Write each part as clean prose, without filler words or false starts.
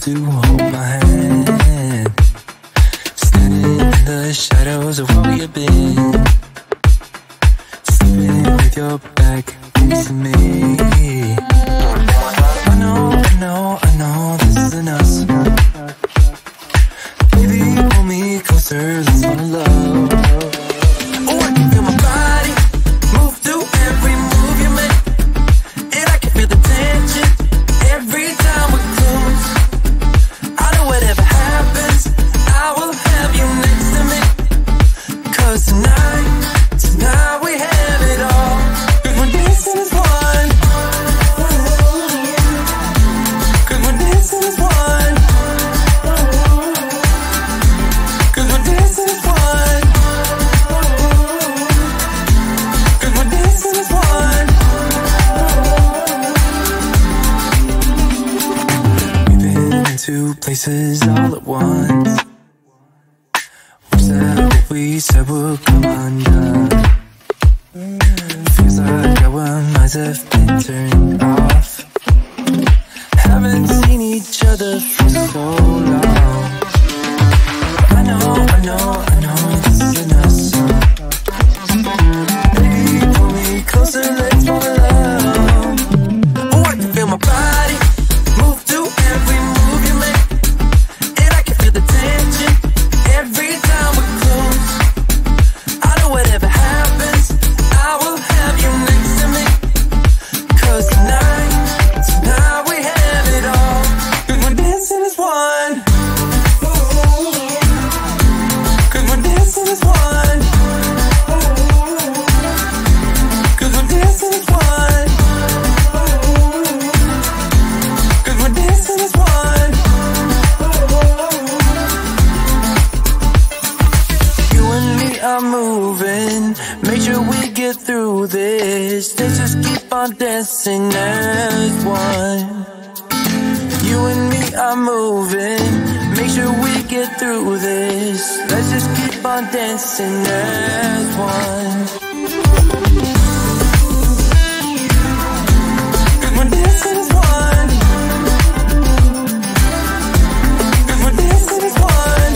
to hold my hand, standing in the shadows of where we have been, sleeping with your back facing me. I know this isn't us. Baby, pull me closer, let's fall in love. Oh, I can feel my body move through every move you make, and I can feel the tension every time we're close. I know whatever happens, I will have you next to me. 'Cause tonight we have it all. 'Cause we're dancing as one. 'Cause we're dancing as one. 'Cause we're dancing as one. 'Cause we're dancing as one. We've been into places all at once. Wish that what we said would come undone. Feels like our minds have been turned off. Haven't seen each other for so long. I know this isn't us. Baby, pull me closer, let's fall in love. Oh, I can feel my body move through every move you make, and I can feel the tension every time we're close. I know whatever happens, I will have you next to me. 'Cause tonight we have it all. 'Cause we're dancing as one. 'Cause we're dancing as one. 'Cause we're dancing as one. 'Cause we're dancing as one. You and me are moving, make sure we get through this. Let's just keep on dancing as one. You and me are moving, make sure we get through this. Let's just keep on dancing as one. 'Cause we're dancing as one. 'Cause we're dancing as one.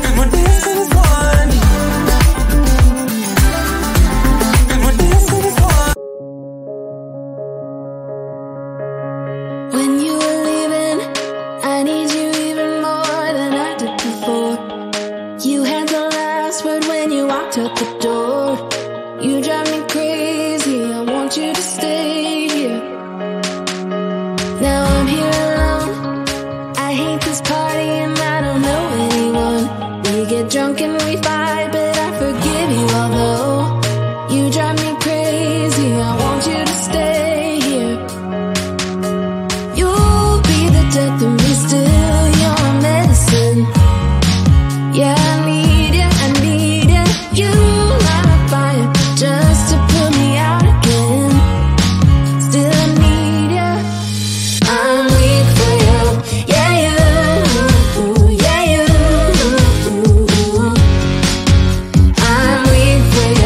'Cause we're dancing as one. 'Cause we're dancing as one. When you were leaving, I need you even more than I did before. You had the last word when you walked out the door. You drive me crazy, I want you to stay here. Now I'm here alone, I hate this party and I don't know anyone. We get drunk and we fight, but I forgive you although you drive me crazy, I want you to stay here. You'll be the death of me still, you're my medicine. Yeah, I need you, I need you. You light a fire just to put me out again. Still I need you. I'm weak for you, yeah you, yeah you. I'm weak for you.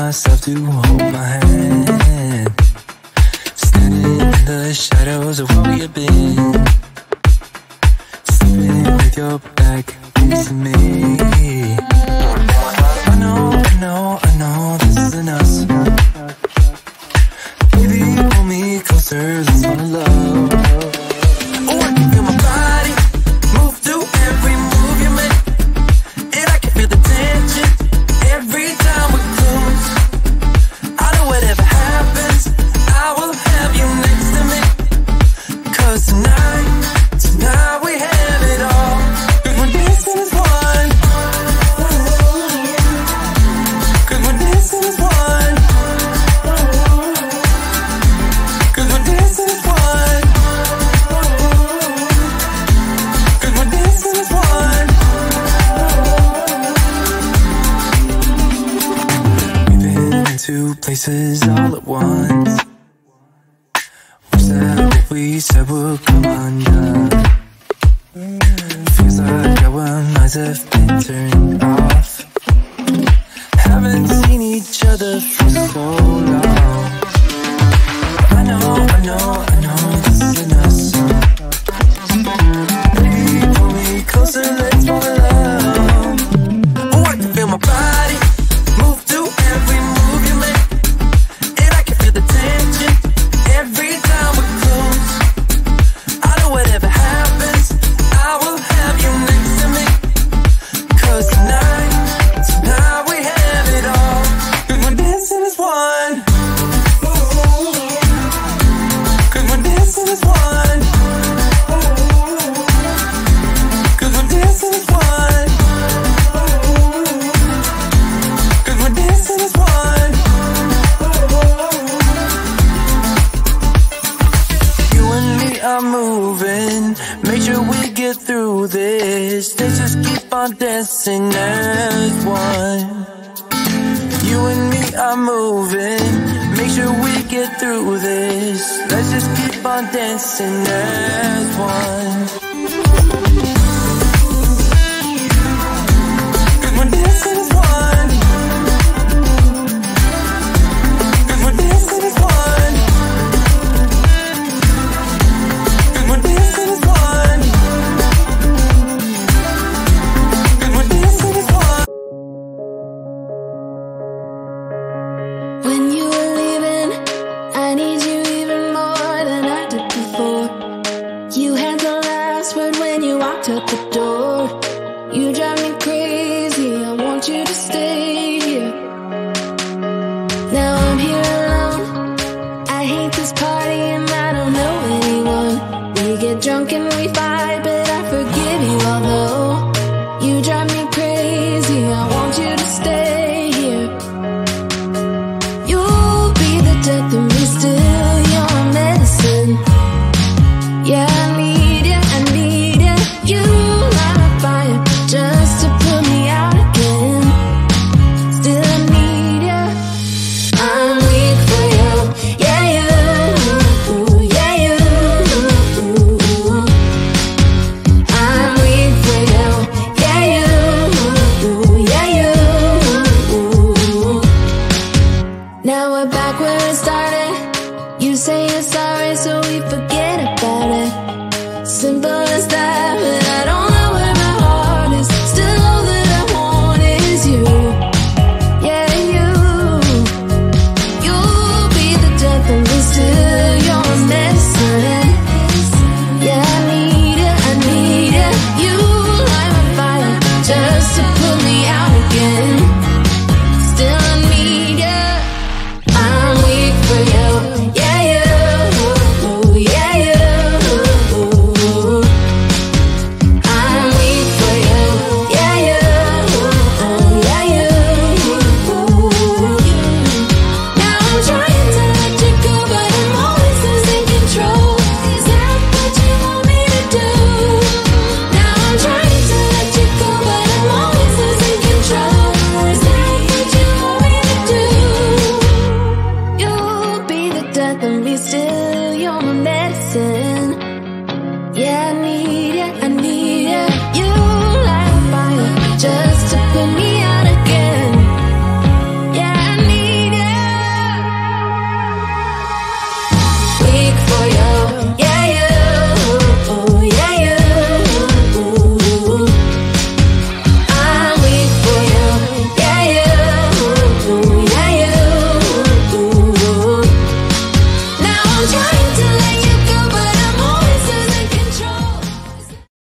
myself to hold my hand, standing in the shadows of where we have been, sleeping with your back facing me. I know this isn't us. Baby, pull me closer, let's fall in love. Oh, I can feel my body move through every move you make, and I can feel the tension every time we're close. I know whatever happens, I will have you next to me. 'Cause tonight we have it all. 'Cause we're dancing as one. 'Cause we're dancing as one. 'Cause we're dancing as one. 'Cause we're dancing as one. We've been into places all at once. Wish that what we said would come undone. Feels like our minds have been turned off. Haven't seen each other for so long. I know this isn't us. Baby, pull me closer, let's fall in love. Oh, I can feel my body move through every move you make, and I can feel the tension every time we're close. I know whatever happens, I will have you next to me. 'Cause tonight we have it all. 'Cause we're dancing as one. 'Cause we're dancing as one. 'Cause we're dancing as one. 'Cause we're dancing as one. You and me are moving, make sure we get through this. Let's just keep on dancing as one. You and me are moving, make sure we get through this. Let's just keep on dancing as one. 'Cause we're dancing as one. 'Cause we're dancing as one. 'Cause we're dancing as one. 'Cause we're dancing as one. When you were leaving, I need you even more than I did before. You had the last word when you walked out the door. You drive me crazy, I want you to stay here. Now I'm here alone, I hate this party and I don't know anyone. We get drunk and we fight, but I forgive you although you drive me crazy, I want you to stay here. You'll be the death of me still, your medicine. Yeah, I need ya, I need ya. You light a fire just to put me out again. Still I need ya. I'm weak for you, yeah you, yeah you. I'm weak for you, yeah you, yeah you. Now we're back where it started. You say you're sorry, so we forget about it. Simple as that, but I don't know where my heart is. Still all that I want is you. Yeah, you. You'll be the death of me still, your medicine. Yeah, I need ya, I need ya. You light my fire just to put me out again. Still I need ya. I'm weak for you.